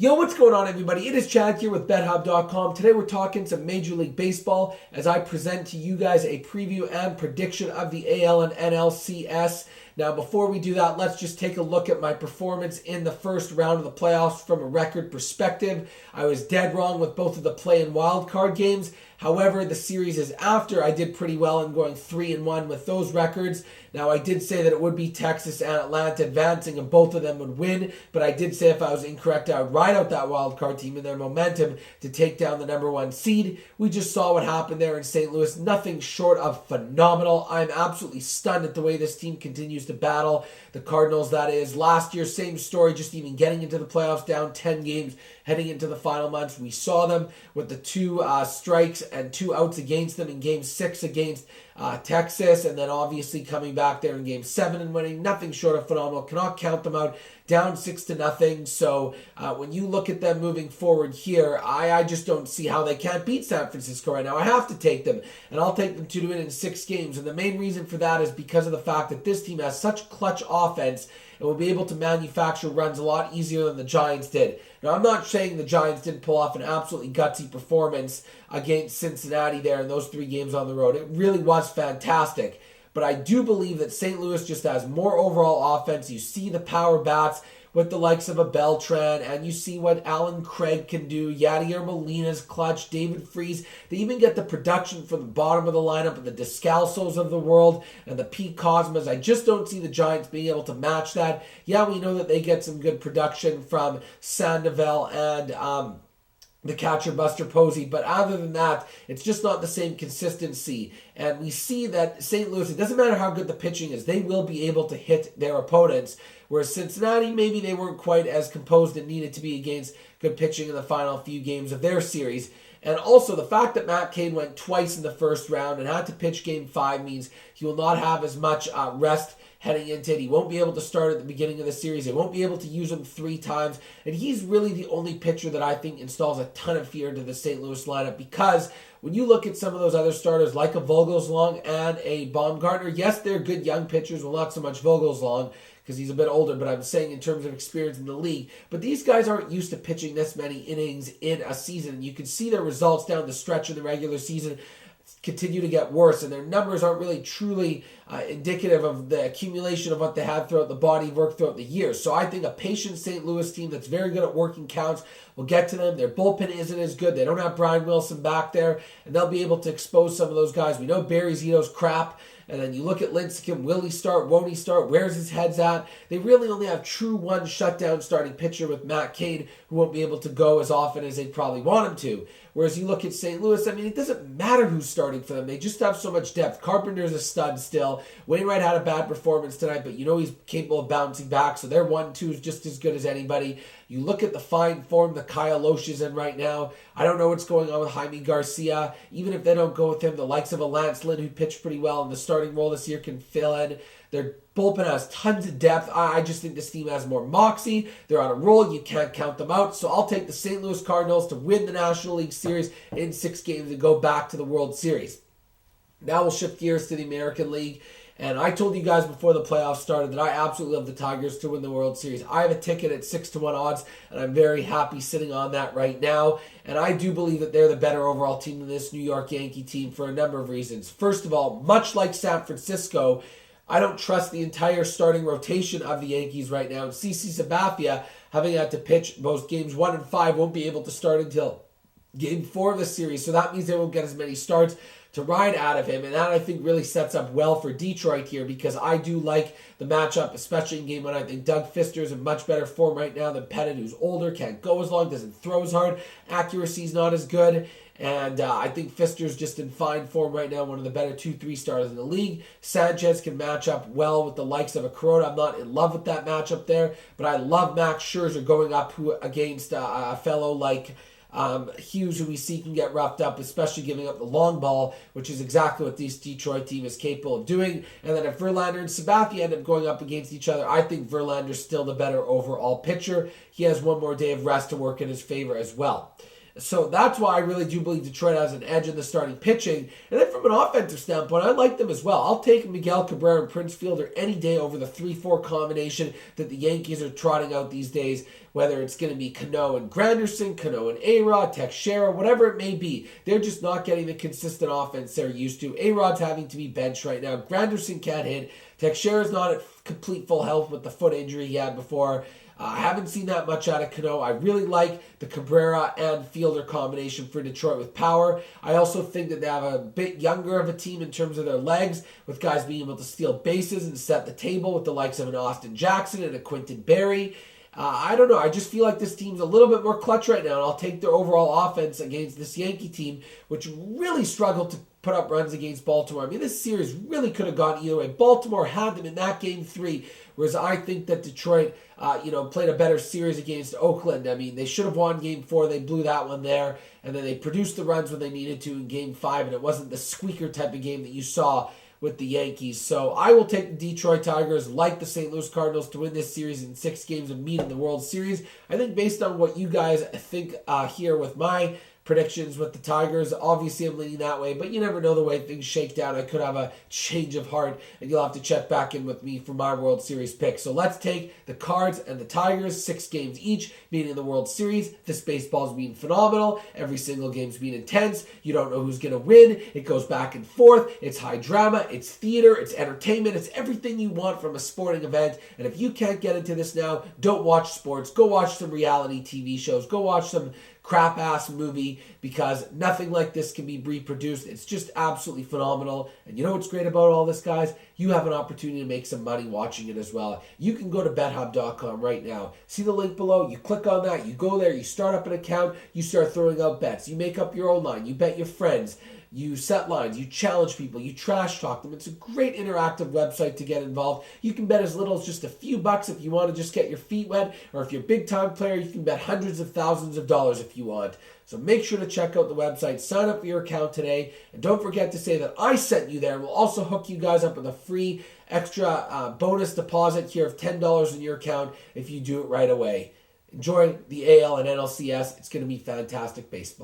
Yo, what's going on, everybody? It is Chad here with BetHubb.com. Today we're talking some Major League Baseball as I present to you guys a preview and prediction of the AL and NLCS. Now, before we do that, let's just take a look at my performance in the first round of the playoffs from a record perspective. I was dead wrong with both of the play and wild card games. However, the series is after I did pretty well in going 3-1 with those records. Now, I did say that it would be Texas and Atlanta advancing and both of them would win, but I did say if I was incorrect, I would ride out that wild card team and their momentum to take down the number one seed. We just saw what happened there in St. Louis. Nothing short of phenomenal. I'm absolutely stunned at the way this team continues to battle. The Cardinals, that is. Last year, same story, just even getting into the playoffs, down 10 games, heading into the final months. We saw them with the two strikes and 2 outs against them in Game 6 against Texas, and then obviously coming back there in Game 7 and winning. Nothing short of phenomenal. Cannot count them out. Down 6-0. So when you look at them moving forward here, I just don't see how they can't beat San Francisco right now. I have to take them, and I'll take them to win in 6 games. And the main reason for that is because of the fact that this team has such clutch offense and will be able to manufacture runs a lot easier than the Giants did. Now, I'm not saying the Giants didn't pull off an absolutely gutsy performance against Cincinnati there in those 3 games on the road. It really was fantastic. But I do believe that St. Louis just has more overall offense. You see the power bats with the likes of a Beltran, and you see what Alan Craig can do. Yadier Molina's clutch, David Freese. They even get the production from the bottom of the lineup of the Descalsos of the world and the Pete Cosmas. I just don't see the Giants being able to match that. Yeah, we know that they get some good production from Sandoval and the catcher Buster Posey, but other than that, it's just not the same consistency. And we see that St. Louis, it doesn't matter how good the pitching is, they will be able to hit their opponents. Whereas Cincinnati, maybe they weren't quite as composed and needed to be against good pitching in the final few games of their series. And also, the fact that Matt Cain went twice in the first round and had to pitch Game 5 means he will not have as much rest heading into it. He won't be able to start at the beginning of the series. They won't be able to use him 3 times. And he's really the only pitcher that I think installs a ton of fear into the St. Louis lineup, because when you look at some of those other starters like a Vogelslong and a Baumgartner, yes, they're good young pitchers. Well, not so much Vogelslong because he's a bit older, but I'm saying in terms of experience in the league. But these guys aren't used to pitching this many innings in a season. You can see their results down the stretch in the regular season continue to get worse, and their numbers aren't really truly indicative of the accumulation of what they had throughout the body of work throughout the year. So I think a patient St. Louis team that's very good at working counts will get to them. Their bullpen isn't as good. They don't have Brian Wilson back there, and they'll be able to expose some of those guys. We know Barry Zito's crap. And then you look at Lincecum, will he start, won't he start, where's his head's at? They really only have true one shutdown starting pitcher with Matt Cain, who won't be able to go as often as they'd probably want him to. Whereas you look at St. Louis, I mean, it doesn't matter who's starting for them. They just have so much depth. Carpenter's a stud still. Wainwright had a bad performance tonight, but you know he's capable of bouncing back, so their 1-2 is just as good as anybody. You look at the fine form that Kyle Loesch is in right now. I don't know what's going on with Jaime Garcia. Even if they don't go with him, the likes of a Lance Lynn, who pitched pretty well in the starting role this year, can fill in. Their bullpen has tons of depth. I just think this team has more moxie. They're on a roll. You can't count them out. So I'll take the St. Louis Cardinals to win the National League Series in 6 games and go back to the World Series. Now we'll shift gears to the American League. And I told you guys before the playoffs started that I absolutely love the Tigers to win the World Series. I have a ticket at 6-1 odds, and I'm very happy sitting on that right now. And I do believe that they're the better overall team than this New York Yankee team for a number of reasons. First of all, much like San Francisco, I don't trust the entire starting rotation of the Yankees right now. And CC Sabathia, having had to pitch both games 1 and 5, won't be able to start until Game 4 of the series. So that means they won't get as many starts to ride out of him. And that, I think, really sets up well for Detroit here, because I do like the matchup, especially in Game 1. I think Doug Fister is in much better form right now than Pettit, who's older, can't go as long, doesn't throw as hard. Accuracy's not as good. And I think Fister's just in fine form right now, one of the better 2-3 starters in the league. Sanchez can match up well with the likes of a Corona. I'm not in love with that matchup there, but I love Max Scherzer going up against a fellow like Hughes, who we see can get roughed up, especially giving up the long ball, which is exactly what this Detroit team is capable of doing. And then if Verlander and Sabathia end up going up against each other, I think Verlander's still the better overall pitcher. He has one more day of rest to work in his favor as well. So that's why I really do believe Detroit has an edge in the starting pitching. And then from an offensive standpoint, I like them as well. I'll take Miguel Cabrera and Prince Fielder any day over the 3-4 combination that the Yankees are trotting out these days, whether it's going to be Cano and Granderson, Cano and A-Rod, Teixeira, whatever it may be. They're just not getting the consistent offense they're used to. A-Rod's having to be benched right now. Granderson can't hit. Teixeira's not at complete full health with the foot injury he had before. I haven't seen that much out of Cano. I really like the Cabrera and Fielder combination for Detroit with power. I also think that they have a bit younger of a team in terms of their legs, with guys being able to steal bases and set the table with the likes of an Austin Jackson and a Quinton Berry. I don't know. I just feel like this team's a little bit more clutch right now, and I'll take their overall offense against this Yankee team, which really struggled to put up runs against Baltimore. I mean, this series really could have gone either way. Baltimore had them in that game 3, whereas I think that Detroit, played a better series against Oakland. I mean, they should have won game 4. They blew that one there, and then they produced the runs when they needed to in game 5, and it wasn't the squeaker type of game that you saw with the Yankees. So I will take the Detroit Tigers, like the St. Louis Cardinals, to win this series in 6 games and meet in the World Series. I think based on what you guys think here with my predictions with the Tigers, obviously I'm leaning that way, but you never know the way things shake down. I could have a change of heart, and you'll have to check back in with me for my World Series pick. So let's take the Cards and the Tigers, 6 games each, meeting in the World Series. This baseball's been phenomenal. Every single game's been intense. You don't know who's going to win. It goes back and forth. It's high drama. It's theater. It's entertainment. It's everything you want from a sporting event. And if you can't get into this now, don't watch sports. Go watch some reality TV shows. Go watch some crap-ass movie, because nothing like this can be reproduced. It's just absolutely phenomenal. And you know what's great about all this, guys? You have an opportunity to make some money watching it as well. You can go to BetHubb.com right now. See the link below? You click on that. You go there. You start up an account. You start throwing out bets. You make up your own line. You bet your friends. You set lines, you challenge people, you trash talk them. It's a great interactive website to get involved. You can bet as little as just a few bucks if you want to just get your feet wet, or if you're a big time player, you can bet hundreds of thousands of dollars if you want. So make sure to check out the website, sign up for your account today, and don't forget to say that I sent you there. We'll also hook you guys up with a free extra bonus deposit here of $10 in your account if you do it right away. Enjoy the AL and NLCS. It's going to be fantastic baseball.